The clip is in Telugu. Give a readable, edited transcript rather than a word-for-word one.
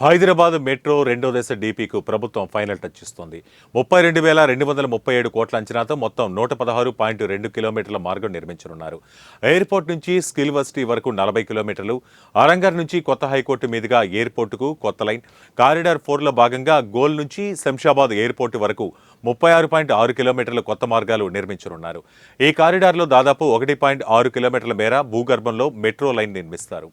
హైదరాబాద్ మెట్రో రెండో దశ డీపీకు ప్రభుత్వం ఫైనల్ టచ్ ఇస్తోంది. 32,237 కోట్ల అంచనాతో మొత్తం 116.2 కిలోమీటర్ల మార్గం నిర్మించనున్నారు. ఎయిర్పోర్ట్ నుంచి స్కిల్ వర్సిటీ వరకు 40 కిలోమీటర్లు, అరంగర్ నుంచి కొత్త హైకోర్టు మీదుగా ఎయిర్పోర్టుకు కొత్త లైన్, కారిడార్ 4లో భాగంగా గోల్ నుంచి శంషాబాద్ ఎయిర్పోర్టు వరకు 36.6 కిలోమీటర్ల కొత్త మార్గాలు నిర్మించనున్నారు. ఈ కారిడార్లో దాదాపు 1.6 కిలోమీటర్ల మేర భూగర్భంలో మెట్రో లైన్ నిర్మిస్తారు.